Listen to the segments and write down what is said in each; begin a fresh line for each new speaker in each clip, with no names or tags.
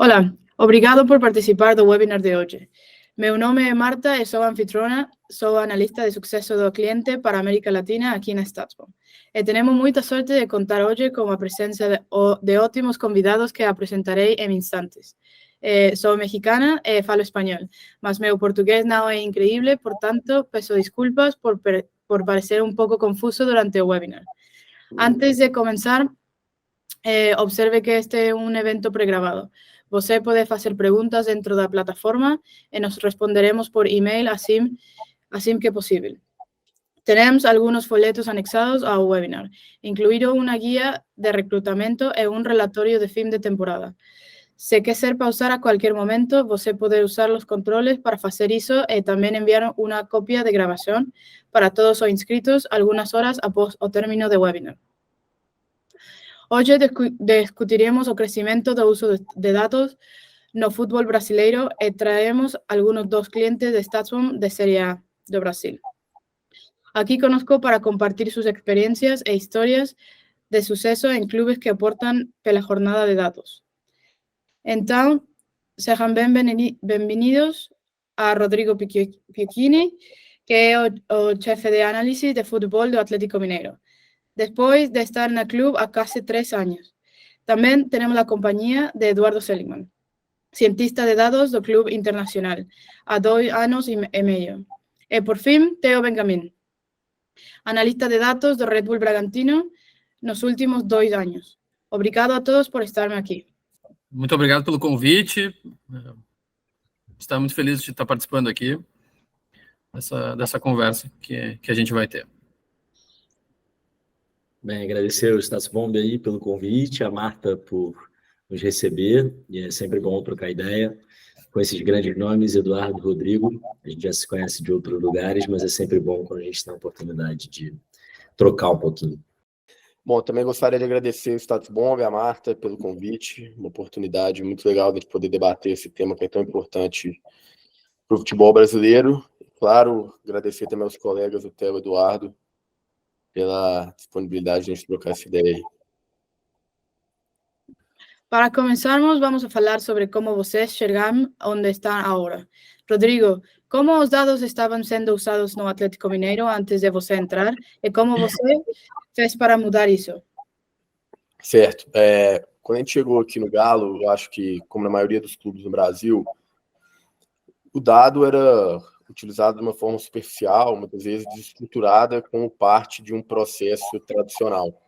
Olá, obrigado por participar do webinar de hoje. Meu nome é Marta e sou anfitriona, sou analista de sucesso do cliente para a América Latina aqui na Statsbomb. E temos muita sorte de contar hoje com a presença de ótimos convidados que apresentarei em instantes. Sou mexicana e falo espanhol, mas meu português não é incrível, portanto, peço desculpas por parecer um pouco confuso durante o webinar. Antes de começar, observe que este é um evento pré-gravado. Você pode fazer perguntas dentro da plataforma e nós responderemos por e-mail assim que possível. Temos alguns folhetos anexados ao webinar, incluído uma guia de recrutamento e um relatório de fim de temporada. Se quiser pausar a qualquer momento, você pode usar os controles para fazer isso e também enviar uma cópia de gravação para todos os inscritos algumas horas após o término do webinar. Hoje discutiremos o crescimento do uso de dados no futebol brasileiro e traemos alguns dos clientes de Statsbomb de Série A do Brasil. Aqui conosco para compartir suas experiências e histórias de sucesso em clubes que aportam pela jornada de dados. Então, sejam bem-vindos a Rodrigo Piocchini, que é o chefe de análise de futebol do Atlético Mineiro, depois de estar no clube há quase 3 anos. Também temos a companhia de Eduardo Seligman, cientista de dados do Clube Internacional, há 2 anos e meio. E, por fim, Theo Benjamin, analista de dados do Red Bull Bragantino nos últimos 2 anos. Obrigado a todos por estarem aqui.
Muito obrigado pelo convite. Estamos muito felizes de estar participando aqui dessa conversa que a gente vai ter.
Bem, agradecer ao Statsbomb aí pelo convite, a Marta por nos receber, e é sempre bom trocar ideia com esses grandes nomes, Eduardo, Rodrigo. A gente já se conhece de outros lugares, mas é sempre bom quando a gente tem a oportunidade de trocar um pouquinho.
Bom, também gostaria de agradecer o Statsbomb e a Marta pelo convite, uma oportunidade muito legal de poder debater esse tema que é tão importante para o futebol brasileiro. Claro, agradecer também aos colegas, o Theo e o Eduardo, pela disponibilidade de a gente trocar essa ideia aí.
Para começarmos, vamos a falar sobre como vocês chegaram onde estão agora. Rodrigo, como os dados estavam sendo usados no Atlético Mineiro antes de você entrar e como você fez para mudar isso?
Certo. Quando a gente chegou aqui no Galo, eu acho que, como na maioria dos clubes no Brasil, o dado era utilizado de uma forma superficial, muitas vezes desestruturada, como parte de um processo tradicional.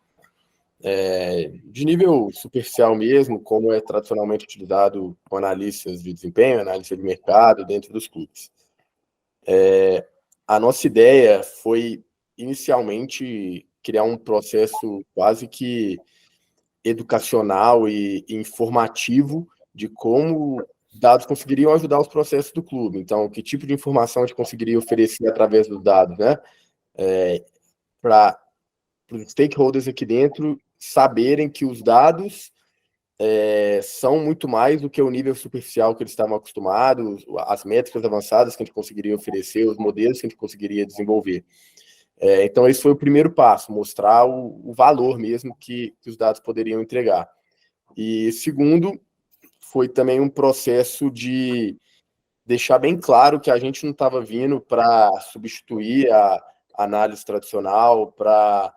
De nível superficial mesmo, como é tradicionalmente utilizado com analistas de desempenho, análise de mercado dentro dos clubes. A nossa ideia foi, inicialmente, criar um processo quase que educacional e informativo de como dados conseguiriam ajudar os processos do clube. Então, que tipo de informação a gente conseguiria oferecer através dos dados, né? Para os stakeholders aqui dentro saberem que os dados são muito mais do que o nível superficial que eles estavam acostumados, as métricas avançadas que a gente conseguiria oferecer, os modelos que a gente conseguiria desenvolver. Então, esse foi o primeiro passo, mostrar o valor mesmo que os dados poderiam entregar. E segundo, foi também um processo de deixar bem claro que a gente não estava vindo para substituir a análise tradicional, para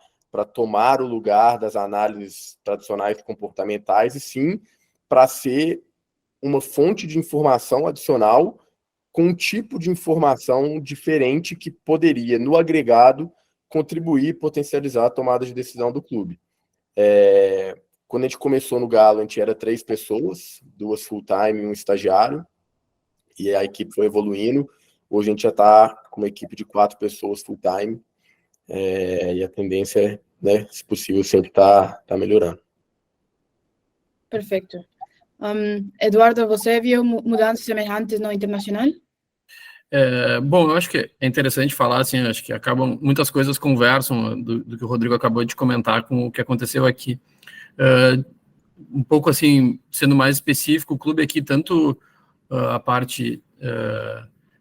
tomar o lugar das análises tradicionais comportamentais, e sim para ser uma fonte de informação adicional com um tipo de informação diferente que poderia, no agregado, contribuir e potencializar a tomada de decisão do clube. Quando a gente começou no Galo, a gente era 3 pessoas, 2 full-time e 1 estagiário, e a equipe foi evoluindo. Hoje a gente já está com uma equipe de 4 pessoas full-time, e a tendência é, né, se possível, sempre tá melhorando.
Perfeito. Eduardo, você viu mudanças semelhantes no Internacional?
Bom, eu acho que é interessante falar, assim, acho que muitas coisas conversam do que o Rodrigo acabou de comentar com o que aconteceu aqui. Um pouco assim, sendo mais específico, o clube aqui, tanto a parte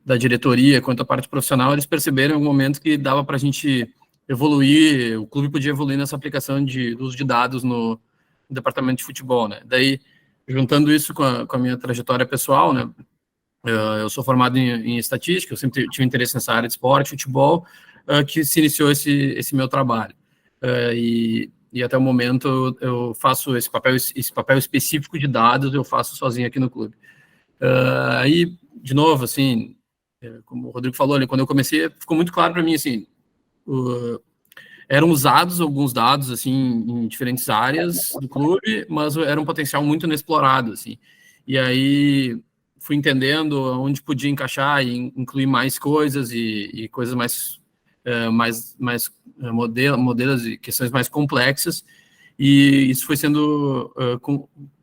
da diretoria quanto a parte profissional, eles perceberam em algum momento que dava para a gente evoluir, o clube podia evoluir nessa aplicação do uso de dados no departamento de futebol, né? Daí juntando isso com a minha trajetória pessoal, né? Eu sou formado em estatística, eu sempre tive interesse nessa área de esporte, futebol, que se iniciou esse meu trabalho. E até o momento eu faço esse papel específico de dados, eu faço sozinho aqui no clube. Aí, de novo, assim, como o Rodrigo falou ali, quando eu comecei, ficou muito claro para mim, assim, eram usados alguns dados, assim, em diferentes áreas do clube, mas era um potencial muito inexplorado, assim. E aí fui entendendo onde podia encaixar e incluir mais coisas e coisas mais modelos e questões mais complexas, e isso foi sendo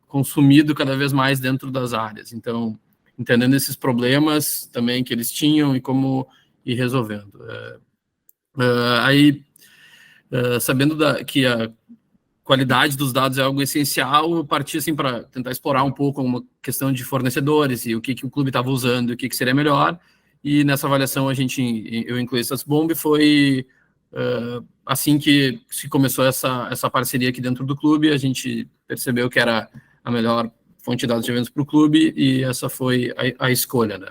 consumido cada vez mais dentro das áreas. Então, entendendo esses problemas também que eles tinham e como ir resolvendo. Aí, sabendo que a qualidade dos dados é algo essencial, eu parti assim para tentar explorar um pouco uma questão de fornecedores e o que o clube estava usando, o que seria melhor. E nessa avaliação eu incluí essas bombas. Foi assim que se começou essa parceria aqui dentro do clube. A gente percebeu que era a melhor fonte de dados de eventos para o clube e essa foi a escolha, né?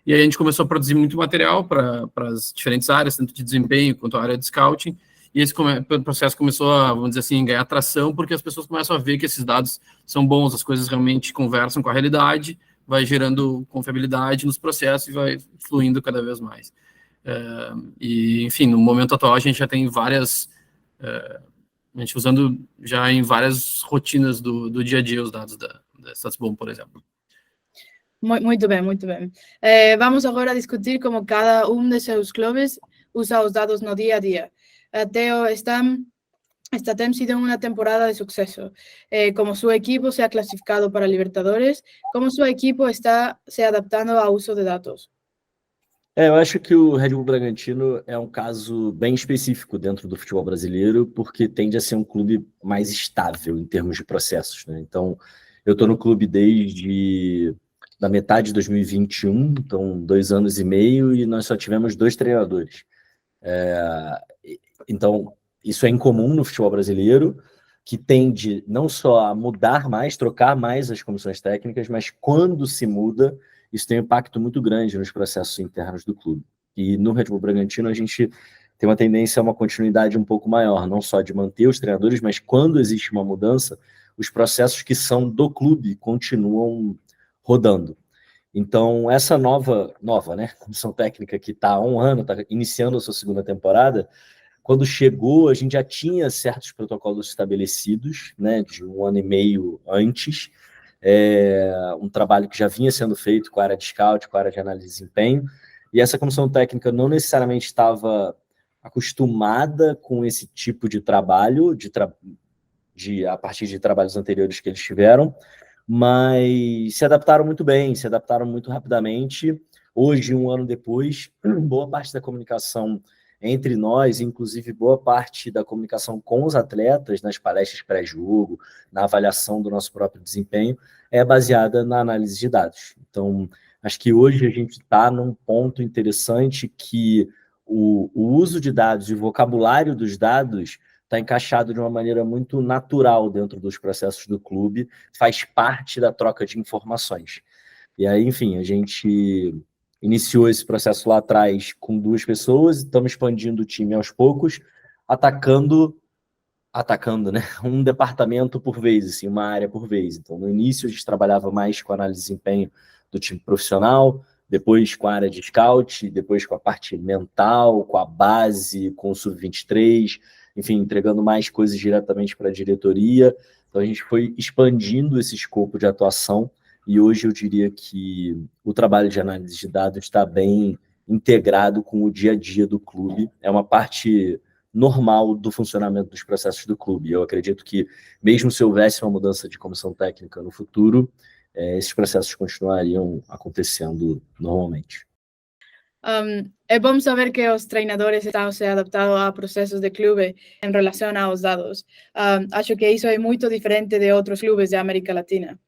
E aí a gente começou a produzir muito material para as diferentes áreas, tanto de desempenho quanto a área de scouting. E esse processo começou a, vamos dizer assim, ganhar atração, porque as pessoas começam a ver que esses dados são bons, as coisas realmente conversam com a realidade, vai gerando confiabilidade nos processos e vai fluindo cada vez mais. E, enfim, no momento atual a gente já tem várias, a gente usando já em várias rotinas do dia a dia os dados da StatsBomb, por exemplo.
Muito bem, muito bem. Vamos agora discutir como cada de seus clubes usa os dados no dia a dia. Theo está tem sido una temporada de suceso. Como su equipo se ha clasificado para Libertadores, ¿cómo su equipo está se adaptando ao uso de dados?
Eu acho que o Red Bull Bragantino é um caso bem específico dentro do futebol brasileiro, porque tende a ser um clube mais estável em termos de processos, né? Então, eu estou no clube desde da metade de 2021, então 2 anos e meio, e nós só tivemos 2 treinadores. Então, isso é incomum no futebol brasileiro, que tende não só a mudar mais, trocar mais as comissões técnicas, mas quando se muda, isso tem um impacto muito grande nos processos internos do clube. E no Red Bull Bragantino a gente tem uma tendência a uma continuidade um pouco maior, não só de manter os treinadores, mas quando existe uma mudança, os processos que são do clube continuam rodando. Então, essa nova, né, comissão técnica que está há 1 ano, está iniciando a sua 2ª temporada, quando chegou, a gente já tinha certos protocolos estabelecidos, né, de 1 ano e meio antes, um trabalho que já vinha sendo feito com a área de scout, com a área de análise de desempenho, e essa comissão técnica não necessariamente estava acostumada com esse tipo de trabalho, a partir de trabalhos anteriores que eles tiveram, mas se adaptaram muito bem, se adaptaram muito rapidamente. Hoje, 1 ano depois, boa parte da comunicação entre nós, inclusive boa parte da comunicação com os atletas, nas palestras pré-jogo, na avaliação do nosso próprio desempenho, é baseada na análise de dados. Então, acho que hoje a gente está num ponto interessante que o uso de dados e o vocabulário dos dados está encaixado de uma maneira muito natural dentro dos processos do clube, faz parte da troca de informações. E aí, enfim, a gente iniciou esse processo lá atrás com 2 pessoas, estamos expandindo o time aos poucos, atacando, né, um departamento por vez, assim, uma área por vez. Então, no início, a gente trabalhava mais com a análise de desempenho do time profissional, depois com a área de scout, depois com a parte mental, com a base, com o sub-23, enfim, entregando mais coisas diretamente para a diretoria. Então, a gente foi expandindo esse escopo de atuação e hoje eu diria que o trabalho de análise de dados está bem integrado com o dia a dia do clube. É uma parte normal do funcionamento dos processos do clube. Eu acredito que, mesmo se houvesse uma mudança de comissão técnica no futuro, esses processos continuariam acontecendo normalmente.
É bom saber que os treinadores estão se adaptando a processos de clube em relação aos dados. Acho que isso é muito diferente de outros clubes da América Latina.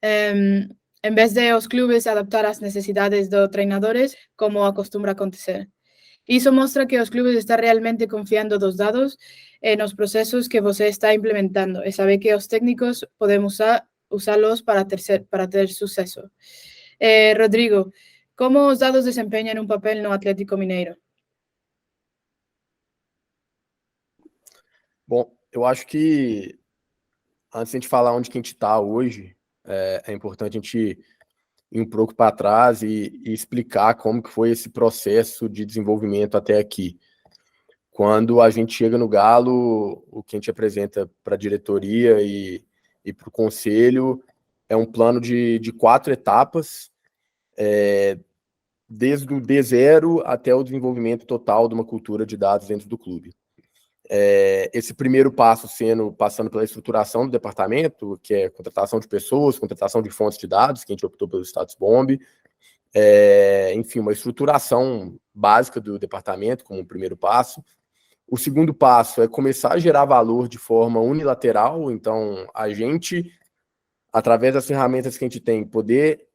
Em vez de os clubes adaptar às necessidades dos treinadores, como acostumbra acontecer. Isso mostra que os clubes estão realmente confiando dos dados nos processos que você está implementando e saber que os técnicos podem usá-los para ter sucesso. Rodrigo, como os dados desempenham um papel no Atlético Mineiro?
Bom, eu acho que antes de a gente falar onde que a gente está hoje, é importante a gente ir um pouco para trás e explicar como que foi esse processo de desenvolvimento até aqui. Quando a gente chega no Galo, o que a gente apresenta para a diretoria e para o conselho é um plano de 4 etapas, desde o D0 até o desenvolvimento total de uma cultura de dados dentro do clube. Esse primeiro passo passando pela estruturação do departamento, que é contratação de pessoas, contratação de fontes de dados, que a gente optou pelo Status Bomb, enfim, uma estruturação básica do departamento como um primeiro passo. O segundo passo é começar a gerar valor de forma unilateral, então a gente, através das ferramentas que a gente tem, poder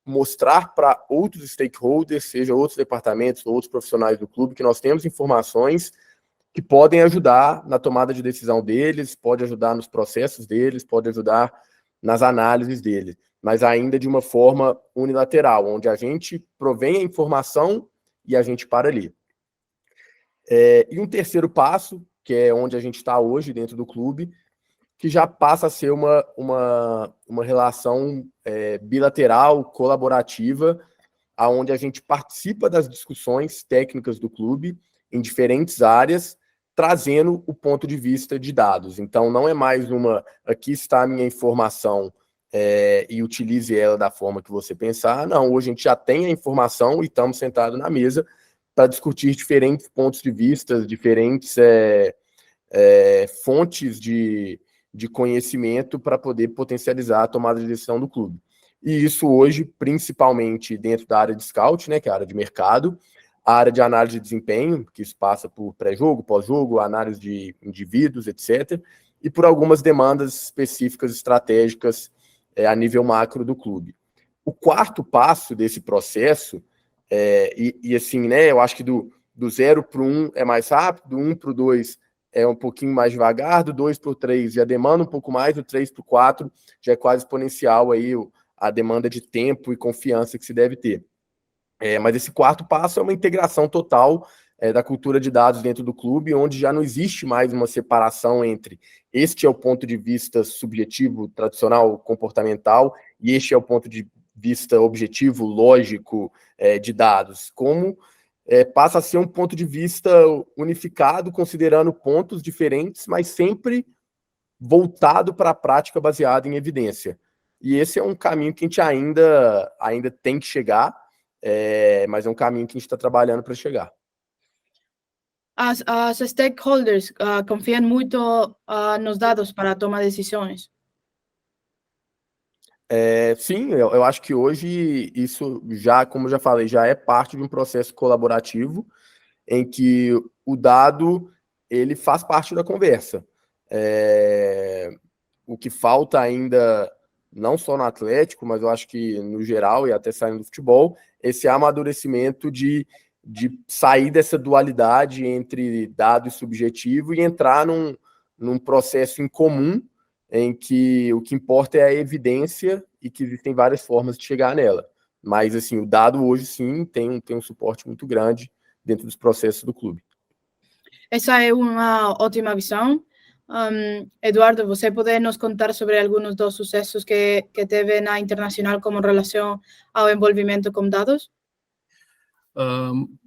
mostrar para outros stakeholders, seja outros departamentos, outros profissionais do clube, que nós temos informações que podem ajudar na tomada de decisão deles, pode ajudar nos processos deles, pode ajudar nas análises deles, mas ainda de uma forma unilateral, onde a gente provém a informação e a gente para ali. E um terceiro passo, que é onde a gente está hoje dentro do clube, que já passa a ser uma relação bilateral, colaborativa, onde a gente participa das discussões técnicas do clube em diferentes áreas, trazendo o ponto de vista de dados. Então, não é mais aqui está a minha informação e utilize ela da forma que você pensar. Não, hoje a gente já tem a informação e estamos sentados na mesa para discutir diferentes pontos de vista, diferentes fontes de conhecimento para poder potencializar a tomada de decisão do clube. E isso hoje, principalmente dentro da área de scout, né, que é a área de mercado, a área de análise de desempenho, que isso passa por pré-jogo, pós-jogo, análise de indivíduos, etc., e por algumas demandas específicas, estratégicas a nível macro do clube. O quarto passo desse processo, assim, né, eu acho que do 0 para o 1 é mais rápido, do 1 para o 2 é um pouquinho mais devagar, do 2 para o 3 já demanda um pouco mais, do 3 para o 4 já é quase exponencial aí a demanda de tempo e confiança que se deve ter. Mas esse quarto passo é uma integração total da cultura de dados dentro do clube, onde já não existe mais uma separação entre este é o ponto de vista subjetivo, tradicional, comportamental, e este é o ponto de vista objetivo, lógico, de dados. Como passa a ser um ponto de vista unificado, considerando pontos diferentes, mas sempre voltado para a prática baseada em evidência. E esse é um caminho que a gente ainda tem que chegar, mas é um caminho que a gente está trabalhando para chegar.
As stakeholders confiam muito nos dados para tomar decisões?
Sim, eu acho que hoje isso já, como eu já falei, já é parte de um processo colaborativo em que o dado ele faz parte da conversa. O que falta ainda, não só no Atlético, mas eu acho que no geral e até saindo do futebol, esse amadurecimento de sair dessa dualidade entre dado e subjetivo e entrar num processo em comum em que o que importa é a evidência e que existem várias formas de chegar nela. Mas, assim, o dado hoje, sim, tem um suporte muito grande dentro dos processos do clube.
Essa é uma ótima visão. Eduardo, você pode nos contar sobre alguns dos sucessos que teve na Internacional como relação ao envolvimento com dados?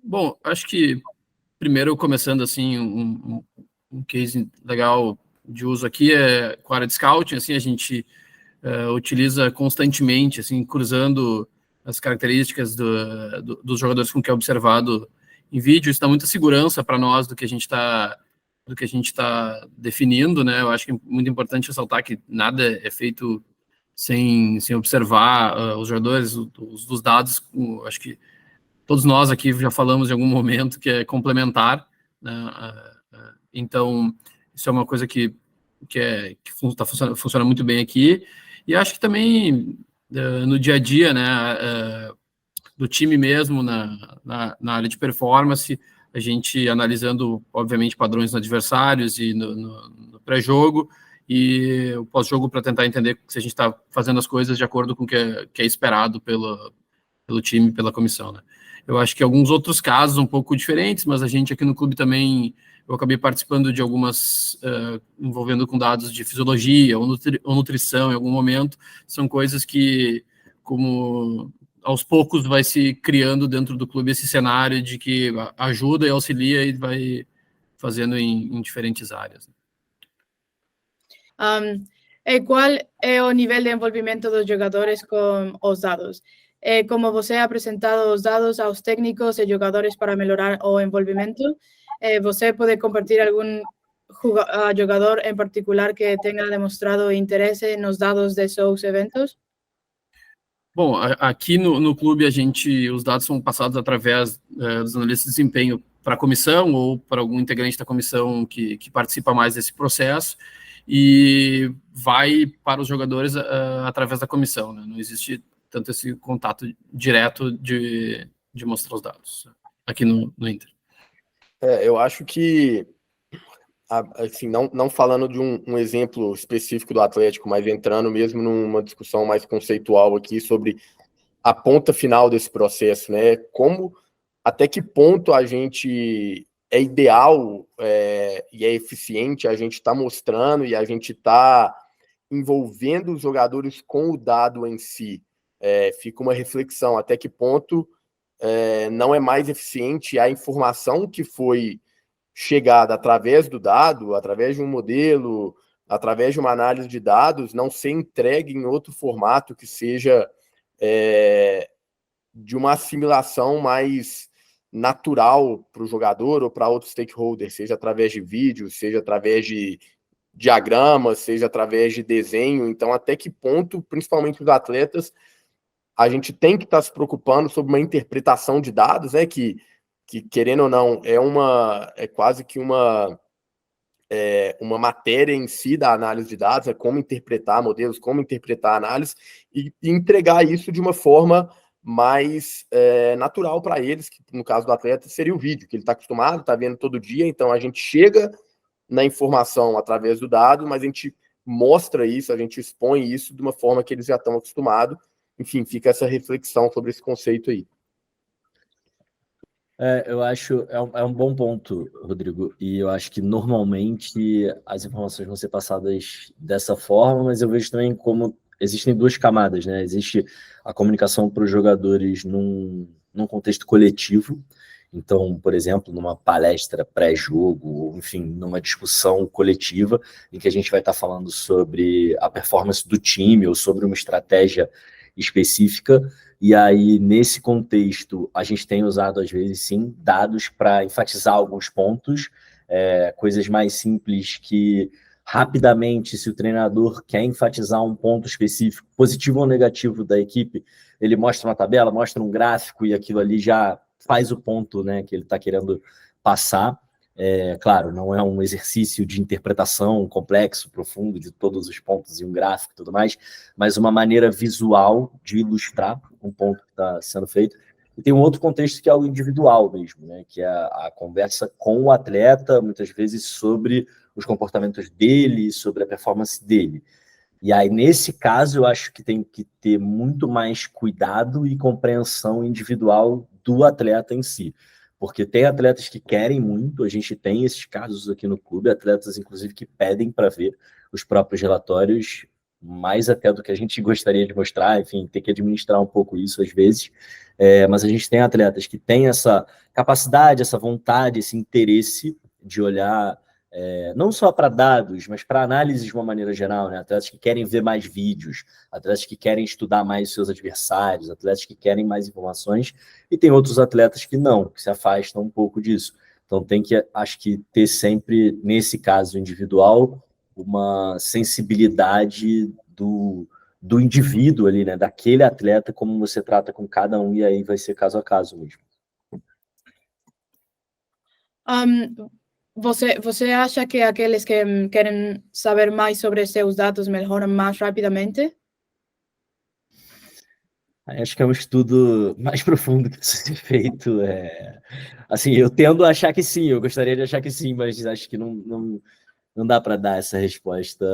Bom, acho que primeiro começando assim um case legal de uso aqui é com a área de scouting, assim a gente utiliza constantemente, assim cruzando as características dos jogadores com que é observado em vídeo. Isso dá muita segurança para nós do que a gente está definindo, né? Eu acho que é muito importante ressaltar que nada é feito sem observar os jogadores, os dados. Acho que todos nós aqui já falamos em algum momento que é complementar, né? Então, isso é uma coisa que funciona muito bem aqui. E acho que também no dia a dia, né, do time mesmo, na área de performance, a gente analisando, obviamente, padrões nos adversários e no pré-jogo, e o pós-jogo para tentar entender se a gente está fazendo as coisas de acordo com o que é esperado pelo time, pela comissão, né? Eu acho que alguns outros casos um pouco diferentes, mas a gente aqui no clube também, eu acabei participando de algumas envolvendo com dados de fisiologia ou nutrição em algum momento, são coisas que, como aos poucos vai se criando dentro do clube esse cenário de que ajuda e auxilia e vai fazendo em diferentes áreas.
Qual é o nível de envolvimento dos jogadores com os dados? Como você ha apresentado os dados aos técnicos e jogadores para melhorar o envolvimento, você pode compartir algum jogador em particular que tenha demonstrado interesse nos dados de seus eventos?
Bom, aqui no clube os dados são passados através dos analistas de desempenho para a comissão ou para algum integrante da comissão que participa mais desse processo, e vai para os jogadores através da comissão, né? Não existe tanto esse contato direto de mostrar os dados aqui no Inter.
Eu acho que, assim, não falando de um exemplo específico do Atlético, mas entrando mesmo numa discussão mais conceitual aqui sobre a ponta final desse processo, né? Até que ponto a gente é ideal e é eficiente a gente está mostrando e a gente está envolvendo os jogadores com o dado em si. Fica uma reflexão, até que ponto não é mais eficiente a informação que foi chegada através do dado, através de um modelo, através de uma análise de dados, não ser entregue em outro formato que seja de uma assimilação mais natural para o jogador ou para outro stakeholder, seja através de vídeos, seja através de diagramas, seja através de desenho. Então, até que ponto, principalmente os atletas, a gente tem que estar se preocupando sobre uma interpretação de dados, né, que querendo ou não, é quase que uma matéria em si da análise de dados, é como interpretar modelos, como interpretar análise, e entregar isso de uma forma mais natural para eles, que no caso do atleta seria o vídeo, que ele está acostumado, está vendo todo dia, então a gente chega na informação através do dado, mas a gente mostra isso, a gente expõe isso de uma forma que eles já estão acostumados. Enfim, fica essa reflexão sobre esse conceito aí.
Eu acho é um bom ponto, Rodrigo, e eu acho que normalmente as informações vão ser passadas dessa forma, mas eu vejo também como existem duas camadas, né? Existe a comunicação para os jogadores num contexto coletivo. Então, por exemplo, numa palestra pré-jogo, enfim, numa discussão coletiva, em que a gente vai estar falando sobre a performance do time ou sobre uma estratégia específica, e aí, nesse contexto, a gente tem usado, às vezes, sim, dados para enfatizar alguns pontos, coisas mais simples que, rapidamente, se o treinador quer enfatizar um ponto específico, positivo ou negativo da equipe, ele mostra uma tabela, mostra um gráfico, e aquilo ali já faz o ponto, né, que ele está querendo passar. Claro, não é um exercício de interpretação complexo, profundo, de todos os pontos e um gráfico e tudo mais, mas uma maneira visual de ilustrar um ponto que está sendo feito. E tem um outro contexto que é o individual mesmo, né, que é a conversa com o atleta, muitas vezes sobre os comportamentos dele, sobre a performance dele. E aí, nesse caso, eu acho que tem que ter muito mais cuidado e compreensão individual do atleta em si. Porque tem atletas que querem muito, a gente tem esses casos aqui no clube, atletas, inclusive, que pedem para ver os próprios relatórios, mais até do que a gente gostaria de mostrar, enfim, tem que administrar um pouco isso às vezes, mas a gente tem atletas que têm essa capacidade, essa vontade, esse interesse de olhar não só para dados, mas para análise de uma maneira geral, né? Atletas que querem ver mais vídeos, atletas que querem estudar mais seus adversários, atletas que querem mais informações, e tem outros atletas que não, que se afastam um pouco disso. Então tem que, acho que, ter sempre, nesse caso individual, uma sensibilidade do indivíduo ali, né? Daquele atleta, como você trata com cada um, e aí vai ser caso a caso mesmo.
Você acha que aqueles que querem saber mais sobre seus dados melhoram mais rapidamente?
Acho que é um estudo mais profundo que precisa ser feito. Assim, eu tendo a achar que sim, eu gostaria de achar que sim, mas acho que não dá para dar essa resposta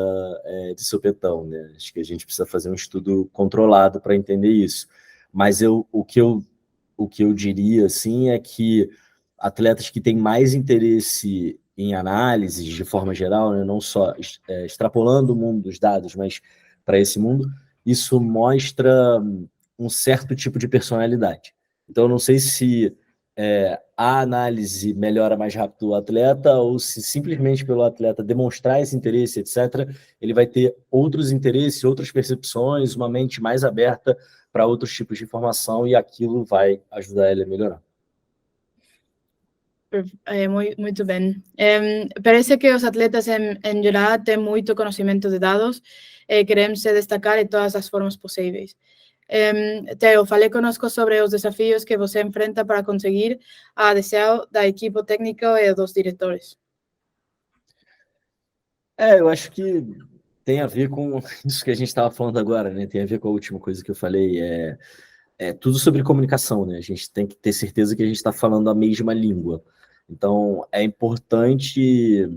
de sopetão, né? Acho que a gente precisa fazer um estudo controlado para entender isso. Mas o que eu diria, assim, é que atletas que têm mais interesse em análises, de forma geral, né, não só extrapolando o mundo dos dados, mas para esse mundo, isso mostra um certo tipo de personalidade. Então, eu não sei se a análise melhora mais rápido o atleta ou se simplesmente pelo atleta demonstrar esse interesse, etc., ele vai ter outros interesses, outras percepções, uma mente mais aberta para outros tipos de informação e aquilo vai ajudar ele a melhorar.
Muito bem. Parece que os atletas, em geral, têm muito conhecimento de dados e querem se destacar de todas as formas possíveis. Theo, fale conosco sobre os desafios que você enfrenta para conseguir a adesão da equipe técnica e dos diretores.
Eu acho que tem a ver com isso que a gente estava falando agora, né? Tem a ver com a última coisa que eu falei. É tudo sobre comunicação, né? A gente tem que ter certeza que a gente está falando a mesma língua. Então, é importante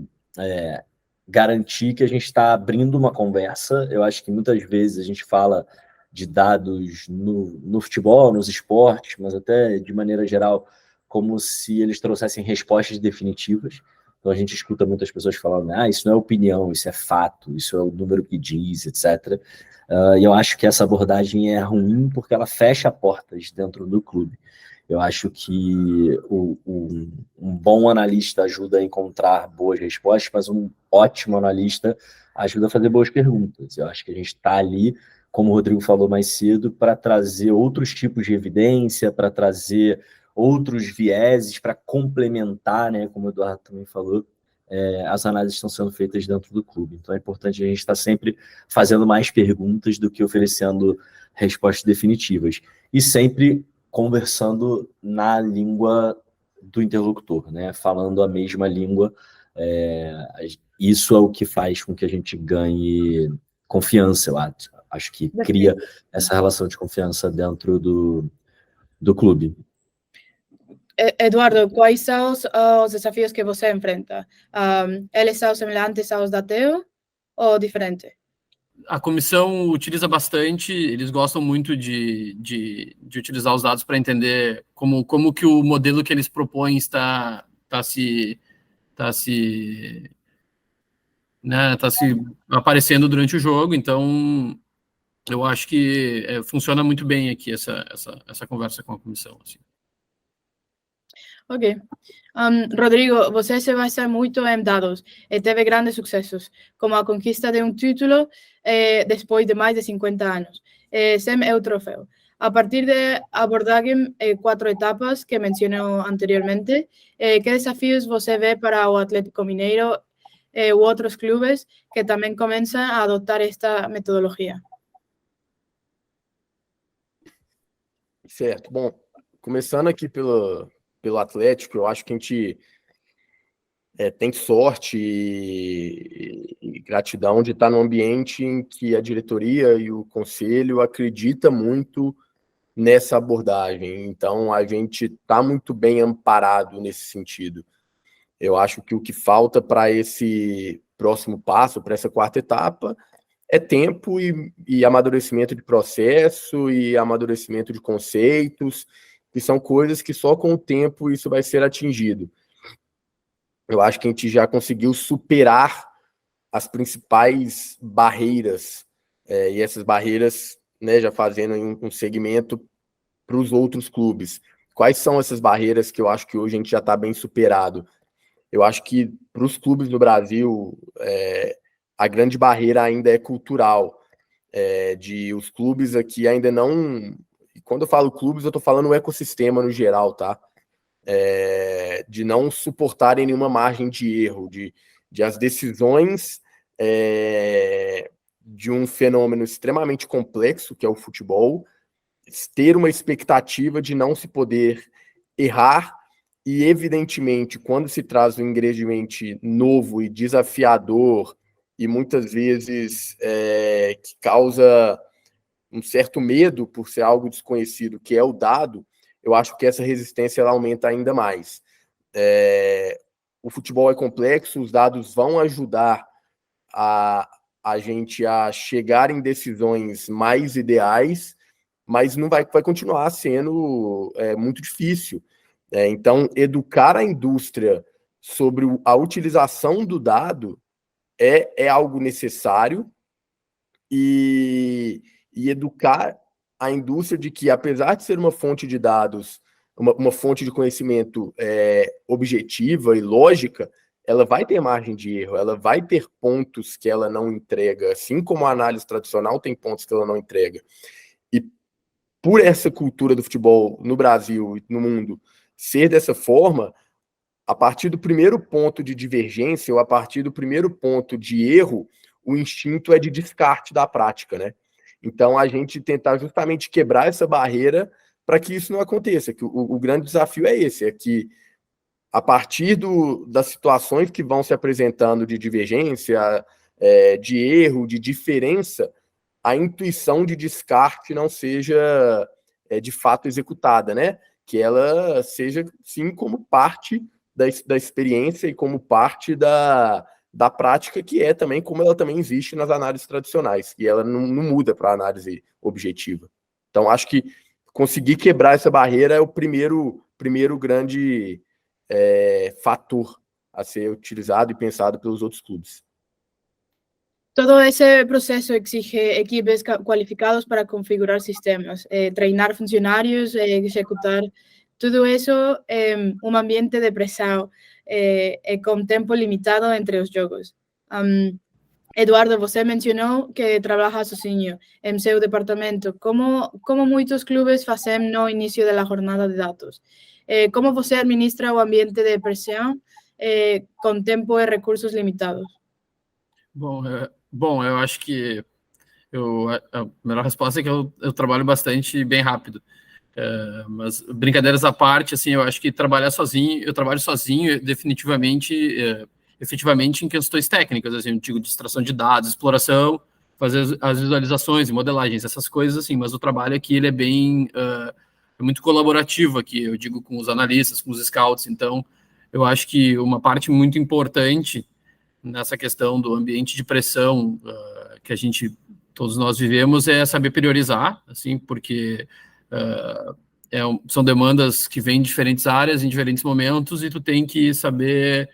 garantir que a gente está abrindo uma conversa. Eu acho que muitas vezes a gente fala de dados no futebol, nos esportes, mas até de maneira geral, como se eles trouxessem respostas definitivas. Então a gente escuta muitas pessoas falando, isso não é opinião, isso é fato, isso é o número que diz, etc. E eu acho que essa abordagem é ruim porque ela fecha portas dentro do clube. Eu acho que um bom analista ajuda a encontrar boas respostas, mas um ótimo analista ajuda a fazer boas perguntas. Eu acho que a gente está ali, como o Rodrigo falou mais cedo, para trazer outros tipos de evidência, para trazer outros vieses, para complementar, né, como o Eduardo também falou, as análises estão sendo feitas dentro do clube. Então é importante a gente estar sempre fazendo mais perguntas do que oferecendo respostas definitivas. E sempre conversando na língua do interlocutor, né? Falando a mesma língua. Isso é o que faz com que a gente ganhe confiança, eu acho que cria essa relação de confiança dentro do clube.
Eduardo, quais são os desafios que você enfrenta? Eles são semelhantes aos da Theo ou diferentes?
A comissão utiliza bastante, eles gostam muito de utilizar os dados para entender como que o modelo que eles propõem está se aparecendo durante o jogo. Então, eu acho que funciona muito bem aqui essa conversa com a comissão. Assim.
Ok. Rodrigo, você se basa muito em dados e teve grandes sucessos, como a conquista de um título depois de mais de 50 anos, sem o troféu. A partir de abordagem 4 etapas que mencionou anteriormente, que desafios você vê para o Atlético Mineiro ou outros clubes que também começam a adotar esta metodologia?
Certo. Bom, começando aqui pelo Atlético, eu acho que a gente tem sorte e gratidão de estar num ambiente em que a diretoria e o conselho acreditam muito nessa abordagem. Então, a gente está muito bem amparado nesse sentido. Eu acho que o que falta para esse próximo passo, para essa quarta etapa, é tempo e amadurecimento de processo e amadurecimento de conceitos, que são coisas que só com o tempo isso vai ser atingido. Eu acho que a gente já conseguiu superar as principais barreiras, e essas barreiras, né, já fazendo um segmento para os outros clubes. Quais são essas barreiras que eu acho que hoje a gente já está bem superado? Eu acho que para os clubes no Brasil, a grande barreira ainda é cultural, de os clubes aqui ainda não... E quando eu falo clubes, eu estou falando o ecossistema no geral, tá? De não suportarem nenhuma margem de erro, de as decisões de um fenômeno extremamente complexo, que é o futebol, ter uma expectativa de não se poder errar e, evidentemente, quando se traz um ingrediente novo e desafiador e muitas vezes que causa um certo medo por ser algo desconhecido, que é o dado, eu acho que essa resistência ela aumenta ainda mais. O futebol é complexo, os dados vão ajudar a gente a chegar em decisões mais ideais, mas não vai continuar sendo muito difícil. Então, educar a indústria sobre a utilização do dado é algo necessário, e educar a indústria de que, apesar de ser uma fonte de dados, uma fonte de conhecimento objetiva e lógica, ela vai ter margem de erro, ela vai ter pontos que ela não entrega, assim como a análise tradicional tem pontos que ela não entrega. E por essa cultura do futebol no Brasil e no mundo ser dessa forma, a partir do primeiro ponto de divergência ou a partir do primeiro ponto de erro, o instinto é de descarte da prática, né? Então, a gente tentar justamente quebrar essa barreira para que isso não aconteça, que o grande desafio é esse, é que a partir das situações que vão se apresentando de divergência, de erro, de diferença, a intuição de descarte não seja de fato executada, né? Que ela seja, sim, como parte da experiência e como parte da prática, que é também como ela também existe nas análises tradicionais, que ela não muda para a análise objetiva. Então, acho que conseguir quebrar essa barreira é o primeiro grande fator a ser utilizado e pensado pelos outros clubes.
Todo ese proceso exige equipos cualificados para configurar sistemas, treinar funcionarios, ejecutar tudo eso un ambiente de pressão com tempo limitado entre os jogos. Eduardo, você mencionou que trabalha sozinho em seu departamento. Como muitos clubes fazem no início da jornada de dados? Como você administra o ambiente de pressão com tempo e recursos limitados?
Bom, eu acho que a melhor resposta é que eu trabalho bastante bem rápido. Mas brincadeiras à parte, assim, eu acho que eu trabalho sozinho definitivamente, efetivamente em questões técnicas, assim, eu digo de extração de dados, exploração, fazer as visualizações e modelagens, essas coisas assim, mas o trabalho aqui ele é bem é muito colaborativo aqui, eu digo com os analistas, com os scouts, então eu acho que uma parte muito importante nessa questão do ambiente de pressão que todos nós vivemos é saber priorizar, assim, porque são demandas que vêm de diferentes áreas, em diferentes momentos, e tu tem que saber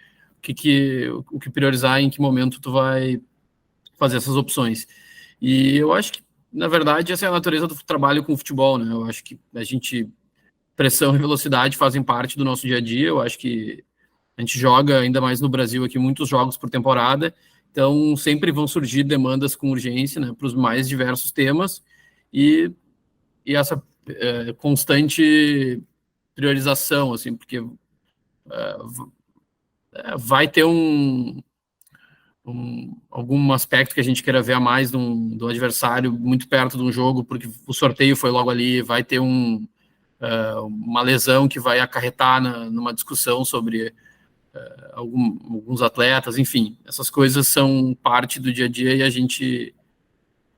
o que priorizar, em que momento tu vai fazer essas opções. E eu acho que, na verdade, essa é a natureza do trabalho com o futebol, né? Eu acho que pressão e velocidade fazem parte do nosso dia a dia, eu acho que a gente joga, ainda mais no Brasil, aqui muitos jogos por temporada, então sempre vão surgir demandas com urgência, né, para os mais diversos temas, e essa constante priorização, assim, porque vai ter algum aspecto que a gente queira ver a mais do adversário muito perto de um jogo, porque o sorteio foi logo ali, vai ter uma lesão que vai acarretar numa discussão sobre alguns atletas, enfim, essas coisas são parte do dia a dia e a gente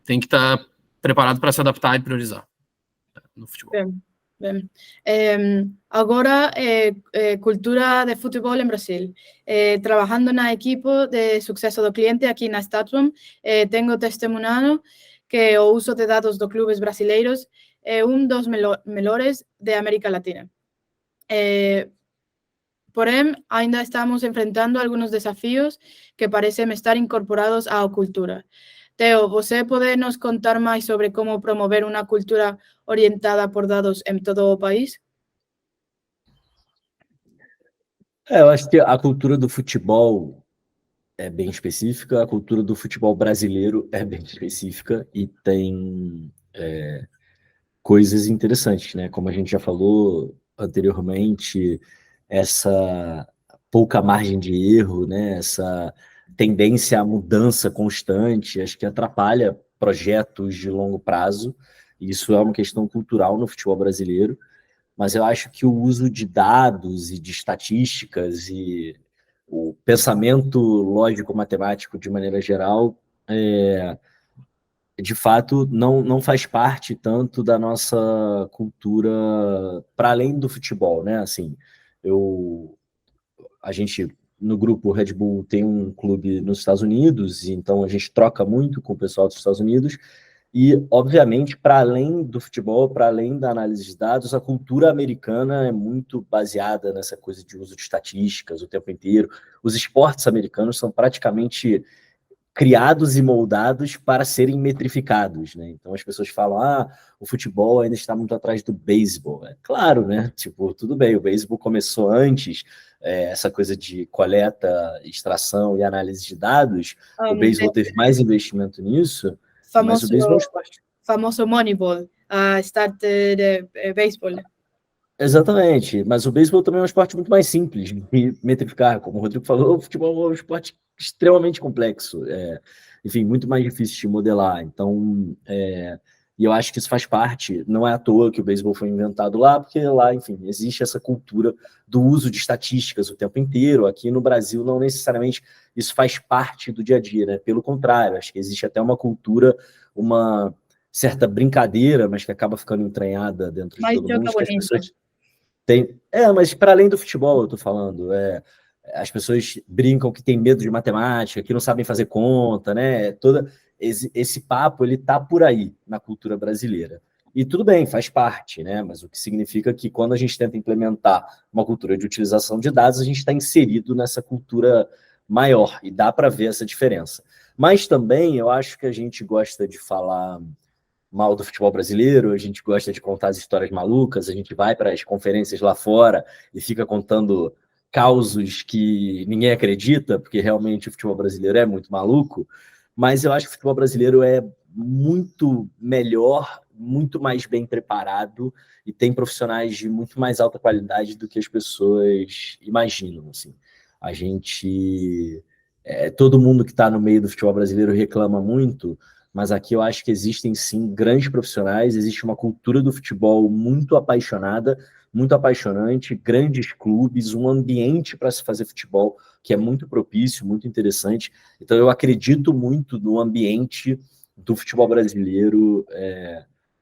tem que estar preparado para se adaptar e priorizar no futebol.
Bem. Agora, cultura de futebol em Brasil. Trabalhando na equipe de sucesso do cliente aqui na Statboom, tenho testemunhado que o uso de dados dos clubes brasileiros é dos melhores de América Latina. Porém, ainda estamos enfrentando algunos desafios que parecen estar incorporados à cultura. Theo, você pode nos contar mais sobre como promover uma cultura orientada por dados em todo o país?
Eu acho que a cultura do futebol é bem específica, a cultura do futebol brasileiro é bem específica e tem coisas interessantes, né? Como a gente já falou anteriormente, essa pouca margem de erro, né? Essa tendência à mudança constante, acho que atrapalha projetos de longo prazo. Isso é uma questão cultural no futebol brasileiro, mas eu acho que o uso de dados e de estatísticas e o pensamento lógico-matemático de maneira geral de fato, não faz parte tanto da nossa cultura para além do futebol, né? Assim, a gente, no grupo Red Bull, tem um clube nos Estados Unidos, então a gente troca muito com o pessoal dos Estados Unidos, e, obviamente, para além do futebol, para além da análise de dados, a cultura americana é muito baseada nessa coisa de uso de estatísticas o tempo inteiro. Os esportes americanos são praticamente criados e moldados para serem metrificados, né? Então as pessoas falam, o futebol ainda está muito atrás do beisebol. É claro, né? Tipo, tudo bem, o beisebol começou antes, essa coisa de coleta, extração e análise de dados, o beisebol teve mais investimento nisso, mas o beisebol é um esporte.
Famoso Moneyball, a start de beisebol.
Exatamente, mas o beisebol também é um esporte muito mais simples de metrificar, como o Rodrigo falou, o futebol é um esporte extremamente complexo, enfim, muito mais difícil de modelar, então, e eu acho que isso faz parte, não é à toa que o beisebol foi inventado lá, porque lá, enfim, existe essa cultura do uso de estatísticas o tempo inteiro. Aqui no Brasil não necessariamente isso faz parte do dia a dia, né? Pelo contrário, acho que existe até uma cultura, uma certa brincadeira, mas que acaba ficando entranhada dentro de todo mundo, que as pessoas mas para além do futebol, eu tô falando, as pessoas brincam que tem medo de matemática, que não sabem fazer conta, né? Esse papo, ele tá por aí na cultura brasileira. E tudo bem, faz parte, né? Mas o que significa que quando a gente tenta implementar uma cultura de utilização de dados, a gente está inserido nessa cultura maior, e dá para ver essa diferença. Mas também eu acho que a gente gosta de falar mal do futebol brasileiro, a gente gosta de contar as histórias malucas, a gente vai para as conferências lá fora e fica contando causos que ninguém acredita, porque realmente o futebol brasileiro é muito maluco, mas eu acho que o futebol brasileiro é muito melhor, muito mais bem preparado e tem profissionais de muito mais alta qualidade do que as pessoas imaginam, assim. A gente... todo mundo que está no meio do futebol brasileiro reclama muito, mas aqui eu acho que existem sim grandes profissionais, existe uma cultura do futebol muito apaixonada, muito apaixonante, grandes clubes, um ambiente para se fazer futebol que é muito propício, muito interessante. Então eu acredito muito no ambiente do futebol brasileiro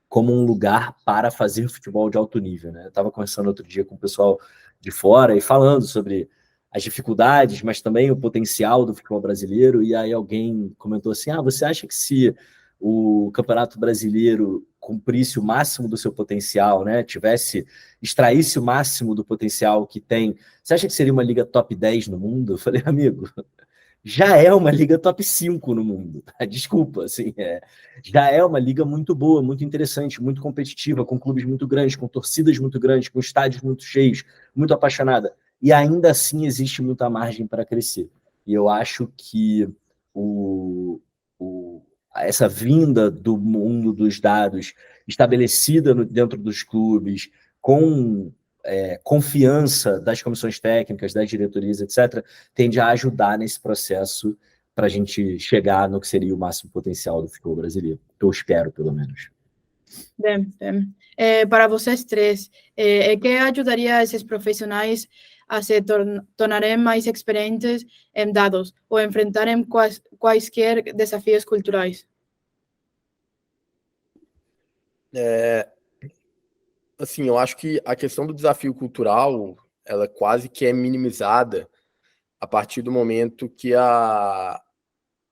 como um lugar para fazer futebol de alto nível, né? Eu estava conversando outro dia com o pessoal de fora e falando sobre as dificuldades, mas também o potencial do futebol brasileiro, e aí alguém comentou assim, você acha que se o Campeonato Brasileiro cumprisse o máximo do seu potencial, né, extraísse o máximo do potencial que tem, você acha que seria uma liga top 10 no mundo? Eu falei, amigo, já é uma liga top 5 no mundo, desculpa, assim, já é uma liga muito boa, muito interessante, muito competitiva, com clubes muito grandes, com torcidas muito grandes, com estádios muito cheios, muito apaixonada, e ainda assim existe muita margem para crescer. E eu acho que essa vinda do mundo dos dados estabelecida dentro dos clubes, com confiança das comissões técnicas, das diretorias, etc., tende a ajudar nesse processo para a gente chegar no que seria o máximo potencial do futebol brasileiro. Eu espero, pelo menos.
Bem. Para vocês três, que ajudaria esses profissionais a se tornarem mais experientes em dados ou enfrentarem quaisquer desafios culturais?
Assim, eu acho que a questão do desafio cultural, ela quase que é minimizada a partir do momento que a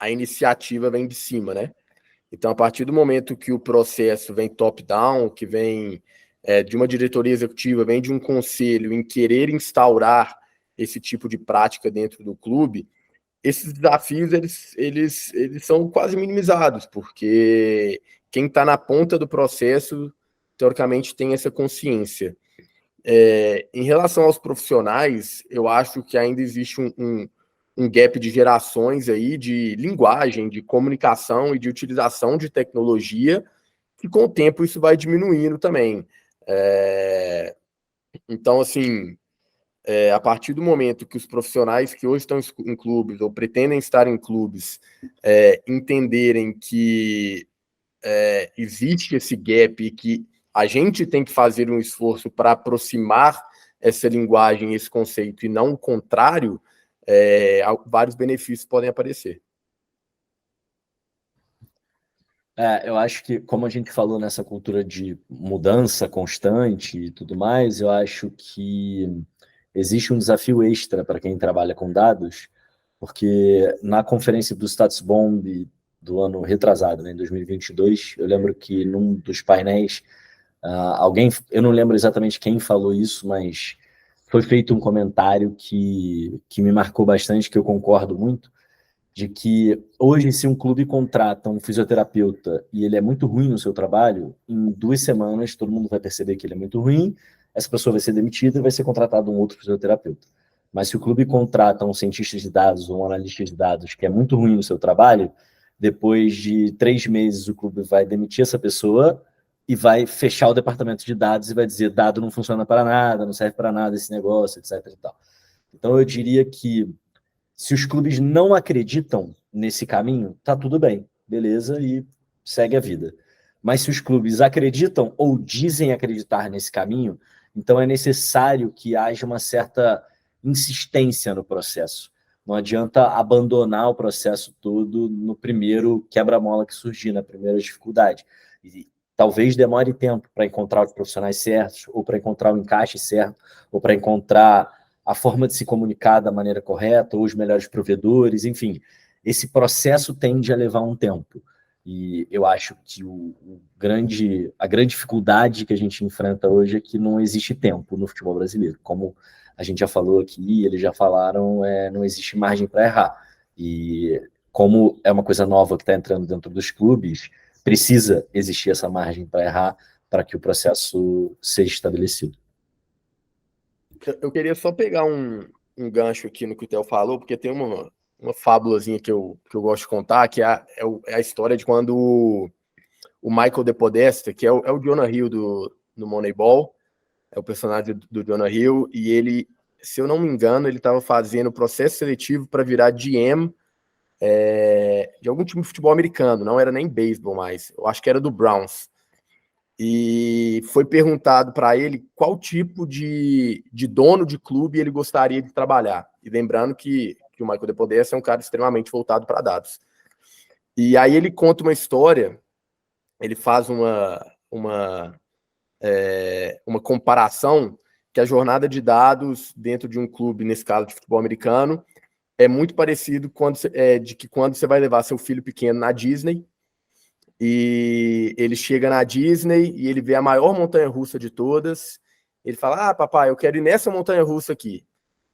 iniciativa vem de cima, né? Então, a partir do momento que o processo vem top-down, que vem de uma diretoria executiva, vem de um conselho em querer instaurar esse tipo de prática dentro do clube, esses desafios eles são quase minimizados, porque quem está na ponta do processo, teoricamente, tem essa consciência. Em relação aos profissionais, eu acho que ainda existe um gap de gerações aí, de linguagem, de comunicação e de utilização de tecnologia, que com o tempo isso vai diminuindo também. Então, assim, a partir do momento que os profissionais que hoje estão em clubes ou pretendem estar em clubes entenderem que existe esse gap e que a gente tem que fazer um esforço para aproximar essa linguagem, esse conceito, e não o contrário, vários benefícios podem aparecer.
Eu acho que, como a gente falou nessa cultura de mudança constante e tudo mais, eu acho que existe um desafio extra para quem trabalha com dados, porque na conferência do Status Bomb do ano retrasado, né, em 2022, eu lembro que num dos painéis, alguém, eu não lembro exatamente quem falou isso, mas foi feito um comentário que me marcou bastante, que eu concordo muito, de que hoje, se um clube contrata um fisioterapeuta e ele é muito ruim no seu trabalho, em 2 semanas todo mundo vai perceber que ele é muito ruim, essa pessoa vai ser demitida e vai ser contratado um outro fisioterapeuta. Mas se o clube contrata um cientista de dados ou um analista de dados que é muito ruim no seu trabalho, depois de 3 meses o clube vai demitir essa pessoa e vai fechar o departamento de dados e vai dizer: dado não funciona para nada, não serve para nada esse negócio, etc. e tal. Então eu diria que se os clubes não acreditam nesse caminho, tá tudo bem, beleza, e segue a vida. Mas se os clubes acreditam ou dizem acreditar nesse caminho, então é necessário que haja uma certa insistência no processo. Não adianta abandonar o processo todo no primeiro quebra-mola que surgir, na primeira dificuldade. E talvez demore tempo para encontrar os profissionais certos, ou para encontrar o encaixe certo, ou para encontrar a forma de se comunicar da maneira correta, ou os melhores provedores, enfim. Esse processo tende a levar um tempo. E eu acho que a grande dificuldade que a gente enfrenta hoje é que não existe tempo no futebol brasileiro. Como a gente já falou aqui, eles já falaram, não existe margem para errar. E como é uma coisa nova que está entrando dentro dos clubes, precisa existir essa margem para errar para que o processo seja estabelecido.
Eu queria só pegar um gancho aqui no que o Theo falou, porque tem uma fábulazinha que eu gosto de contar, que é a história de quando o Michael De Podesta, que é o Jonah Hill do Moneyball, é o personagem do Jonah Hill, e ele, se eu não me engano, ele estava fazendo o processo seletivo para virar GM de algum time de futebol americano, não era nem beisebol mais, eu acho que era do Browns. E foi perguntado para ele qual tipo de dono de clube ele gostaria de trabalhar. E lembrando que o Michael De Podesta é um cara extremamente voltado para dados. E aí ele conta uma história, ele faz uma comparação que a jornada de dados dentro de um clube, nesse caso de futebol americano, é muito parecido quando você vai levar seu filho pequeno na Disney, e ele chega na Disney e ele vê a maior montanha-russa de todas. Ele fala: papai, eu quero ir nessa montanha-russa aqui.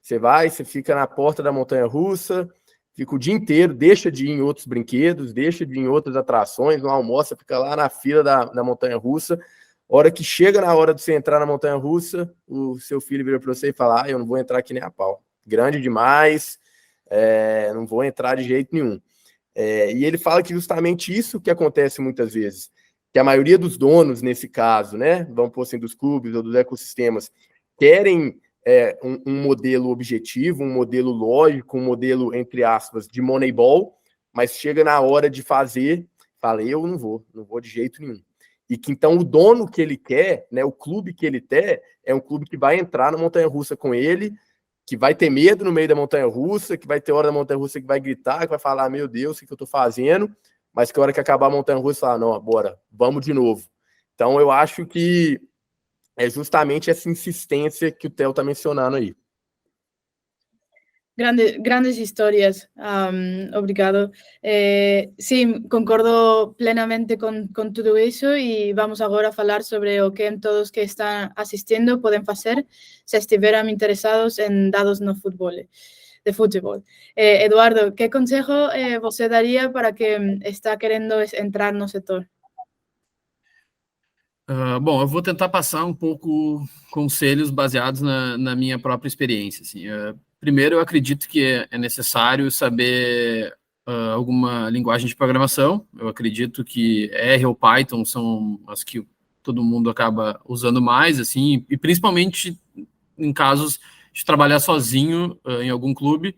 Você vai, você fica na porta da montanha-russa, fica o dia inteiro, deixa de ir em outros brinquedos, deixa de ir em outras atrações, não almoça, fica lá na fila da montanha-russa. Hora que chega na hora de você entrar na montanha-russa, o seu filho vira para você e fala: eu não vou entrar aqui nem a pau. Grande demais, não vou entrar de jeito nenhum. E ele fala que justamente isso que acontece muitas vezes, que a maioria dos donos, nesse caso, né, vamos pôr assim, dos clubes ou dos ecossistemas, querem um modelo objetivo, um modelo lógico, um modelo, entre aspas, de Moneyball, mas chega na hora de fazer, fala: eu não vou de jeito nenhum. E que então o dono que ele quer, né, o clube que ele quer, é um clube que vai entrar na montanha-russa com ele, que vai ter medo no meio da montanha-russa, que vai ter hora da montanha-russa que vai gritar, que vai falar: meu Deus, o que eu tô fazendo? Mas que a hora que acabar a montanha-russa, fala: não, bora, vamos de novo. Então eu acho que é justamente essa insistência que o Theo tá mencionando aí.
Grandes historias, obrigado. Sí, concordo plenamente con tudo isso e vamos agora a falar sobre o que todos que estão assistindo podem fazer se estiveram interessados em dados no futebol, de futebol. Eduardo, que consejo você daria para quem está querendo entrar no setor?
Bom, eu vou tentar passar um pouco conselhos baseados na minha própria experiência. Assim. Primeiro, eu acredito que é necessário saber alguma linguagem de programação. Eu acredito que R ou Python são as que todo mundo acaba usando mais, assim, e principalmente em casos de trabalhar sozinho em algum clube,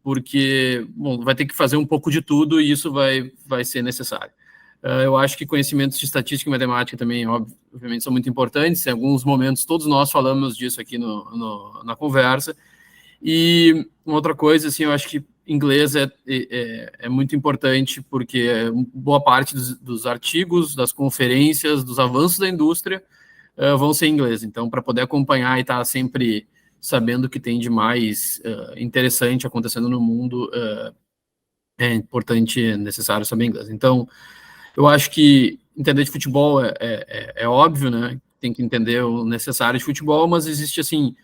porque vai ter que fazer um pouco de tudo e isso vai ser necessário. Eu acho que conhecimentos de estatística e matemática também, obviamente, são muito importantes. Em alguns momentos, todos nós falamos disso aqui na conversa. E uma outra coisa, assim, eu acho que inglês é muito importante, porque boa parte dos artigos, das conferências, dos avanços da indústria vão ser em inglês. Então, para poder acompanhar e estar sempre sabendo o que tem de mais interessante acontecendo no mundo, é importante, necessário saber inglês. Então, eu acho que entender de futebol é óbvio, né? Tem que entender o necessário de futebol, mas existe, assim,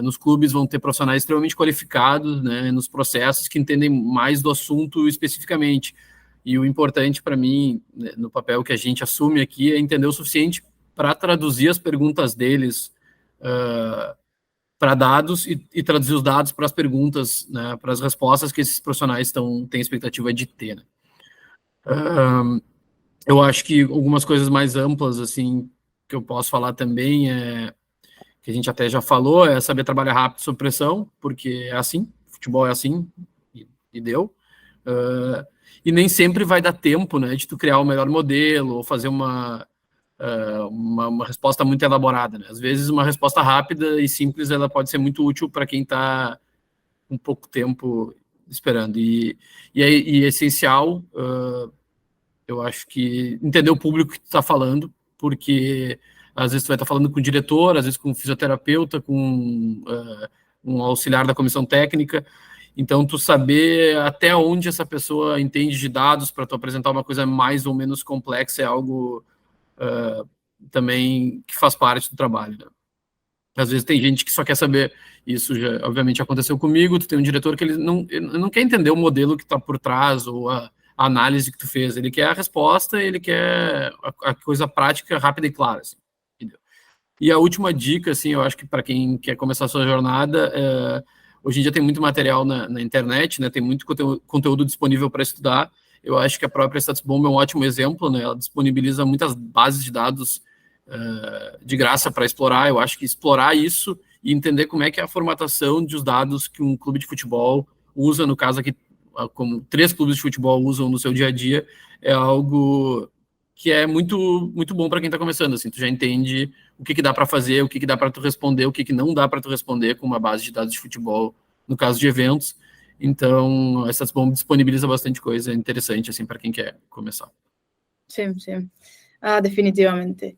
nos clubes vão ter profissionais extremamente qualificados, né, nos processos que entendem mais do assunto especificamente. E o importante para mim, né, no papel que a gente assume aqui, é entender o suficiente para traduzir as perguntas deles para dados e traduzir os dados para as perguntas, né, para as respostas que esses profissionais têm expectativa de ter. Né? Eu acho que algumas coisas mais amplas, assim, que eu posso falar também que a gente até já falou, é saber trabalhar rápido sob pressão, porque é assim, futebol é assim, e deu. E nem sempre vai dar tempo, né, de tu criar o melhor modelo, ou fazer uma resposta muito elaborada, né? Às vezes uma resposta rápida e simples, ela pode ser muito útil para quem está com pouco tempo esperando. E é essencial, eu acho que entender o público que tu está falando, porque às vezes tu vai estar falando com o diretor, às vezes com um fisioterapeuta, com um auxiliar da comissão técnica. Então, tu saber até onde essa pessoa entende de dados para tu apresentar uma coisa mais ou menos complexa é algo também que faz parte do trabalho. Né? Às vezes tem gente que só quer saber, isso já obviamente aconteceu comigo, tu tem um diretor que ele não quer entender o modelo que está por trás ou a análise que tu fez, ele quer a resposta, ele quer a coisa prática, rápida e clara. Assim, entendeu? E a última dica, assim, eu acho que para quem quer começar a sua jornada, hoje em dia tem muito material na internet, né, tem muito conteúdo disponível para estudar. Eu acho que a própria StatsBomb é um ótimo exemplo, né, ela disponibiliza muitas bases de dados de graça para explorar. Eu acho que explorar isso e entender como é que é a formatação dos dados que um clube de futebol usa, no caso aqui, como 3 clubes de futebol usam no seu dia a dia, é algo que é muito, muito bom para quem está começando. Assim, tu já entende o que dá para fazer, o que dá para tu responder, o que não dá para tu responder com uma base de dados de futebol, no caso de eventos. Então, a StatsBomb disponibiliza bastante coisa interessante assim, para quem quer começar.
Sim. Definitivamente.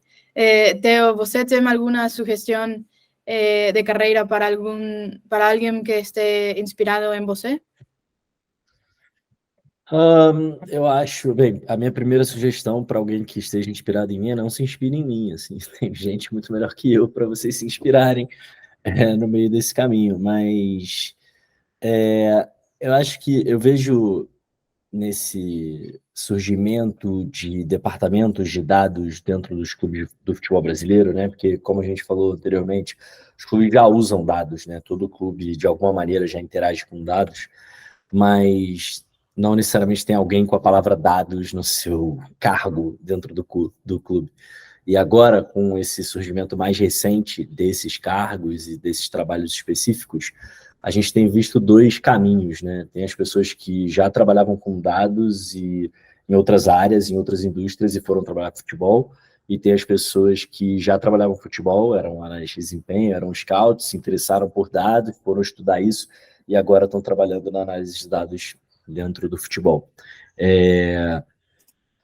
Theo, você tem alguma sugestão de carreira para alguém que esteja inspirado em você?
Eu acho, bem, a minha primeira sugestão para alguém que esteja inspirado em mim é não se inspire em mim, assim, tem gente muito melhor que eu para vocês se inspirarem no meio desse caminho, mas eu acho que eu vejo nesse surgimento de departamentos de dados dentro dos clubes do futebol brasileiro, né? Porque, como a gente falou anteriormente, os clubes já usam dados, né? Todo clube, de alguma maneira, já interage com dados, mas não necessariamente tem alguém com a palavra dados no seu cargo dentro do clube. E agora, com esse surgimento mais recente desses cargos e desses trabalhos específicos, a gente tem visto 2 caminhos, né? Tem as pessoas que já trabalhavam com dados e em outras áreas, em outras indústrias e foram trabalhar com futebol, e tem as pessoas que já trabalhavam com futebol, eram analistas de desempenho, eram scouts, se interessaram por dados, foram estudar isso e agora estão trabalhando na análise de dados dentro do futebol.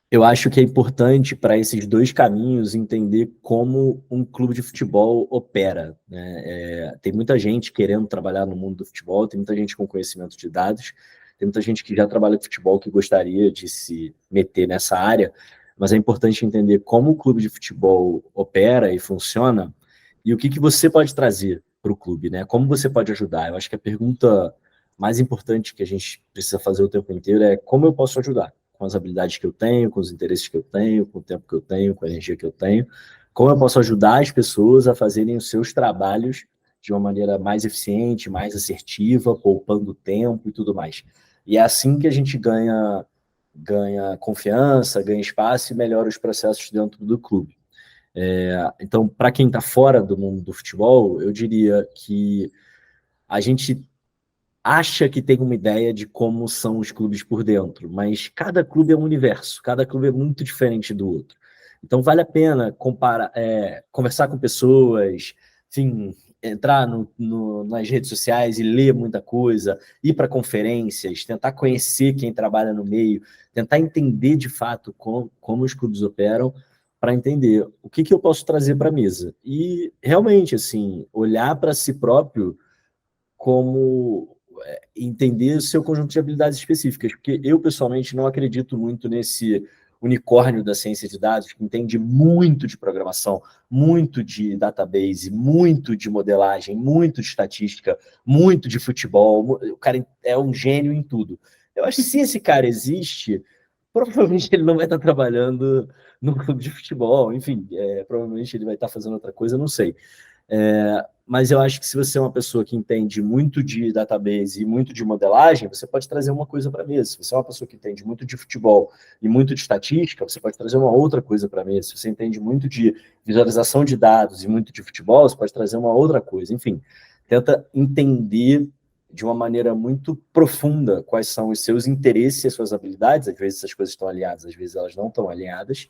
Eu acho que é importante para esses 2 caminhos entender como um clube de futebol opera, né? Tem muita gente querendo trabalhar no mundo do futebol, tem muita gente com conhecimento de dados, tem muita gente que já trabalha com futebol que gostaria de se meter nessa área, mas é importante entender como o clube de futebol opera e funciona e o que você pode trazer para o clube, né? Como você pode ajudar. Eu acho que a pergunta mais importante que a gente precisa fazer o tempo inteiro é como eu posso ajudar? Com as habilidades que eu tenho, com os interesses que eu tenho, com o tempo que eu tenho, com a energia que eu tenho, como eu posso ajudar as pessoas a fazerem os seus trabalhos de uma maneira mais eficiente, mais assertiva, poupando tempo e tudo mais. E é assim que a gente ganha confiança, ganha espaço e melhora os processos dentro do clube. Então, para quem está fora do mundo do futebol, eu diria que a gente acha que tem uma ideia de como são os clubes por dentro, mas cada clube é um universo, cada clube é muito diferente do outro. Então vale a pena conversar com pessoas, enfim, entrar nas redes sociais e ler muita coisa, ir para conferências, tentar conhecer quem trabalha no meio, tentar entender de fato como os clubes operam, para entender o que eu posso trazer para a mesa. E realmente, assim, olhar para si próprio como entender o seu conjunto de habilidades específicas, porque eu, pessoalmente, não acredito muito nesse unicórnio da ciência de dados, que entende muito de programação, muito de database, muito de modelagem, muito de estatística, muito de futebol. O cara é um gênio em tudo. Eu acho que se esse cara existe, provavelmente ele não vai estar trabalhando no clube de futebol, enfim, provavelmente ele vai estar fazendo outra coisa, não sei. Mas eu acho que se você é uma pessoa que entende muito de database e muito de modelagem, você pode trazer uma coisa para a mesa. Se você é uma pessoa que entende muito de futebol e muito de estatística, você pode trazer uma outra coisa para a mesa. Se você entende muito de visualização de dados e muito de futebol, você pode trazer uma outra coisa. Enfim, tenta entender de uma maneira muito profunda quais são os seus interesses e as suas habilidades. Às vezes essas coisas estão alinhadas, às vezes elas não estão alinhadas,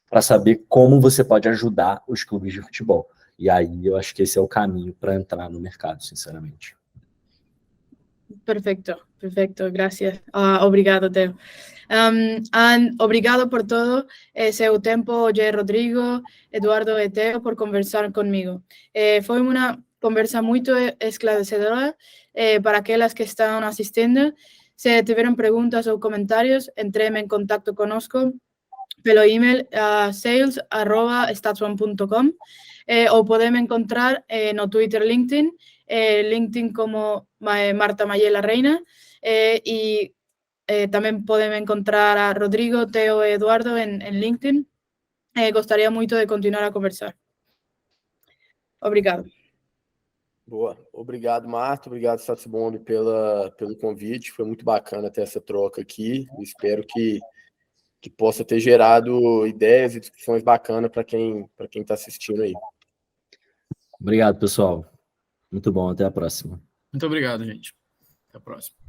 para saber como você pode ajudar os clubes de futebol. E aí eu acho que esse é o caminho para entrar no mercado, sinceramente.
Perfecto, gracias. Obrigado, Teo. Obrigado por todo seu tempo, Rodrigo, Eduardo e Teo, por conversar comigo. Foi uma conversa muito esclarecedora para aquelas que estão assistindo. Se tiveram perguntas ou comentários, entrem em contato conosco pelo e-mail sales@statsbomb.com ou podem encontrar no Twitter, LinkedIn como Marta Mayela Reina y también pueden encontrar a Rodrigo, Teo y Eduardo en LinkedIn. Gostaria muito de continuar a conversar. Obrigado.
Boa. Obrigado, Marta. Obrigado, StatsBomb, pelo convite. Foi muito bacana ter essa troca aqui. Espero que possa ter gerado ideias e discussões bacanas para quem está assistindo aí.
Obrigado, pessoal. Muito bom. Até a próxima.
Muito obrigado, gente. Até a próxima.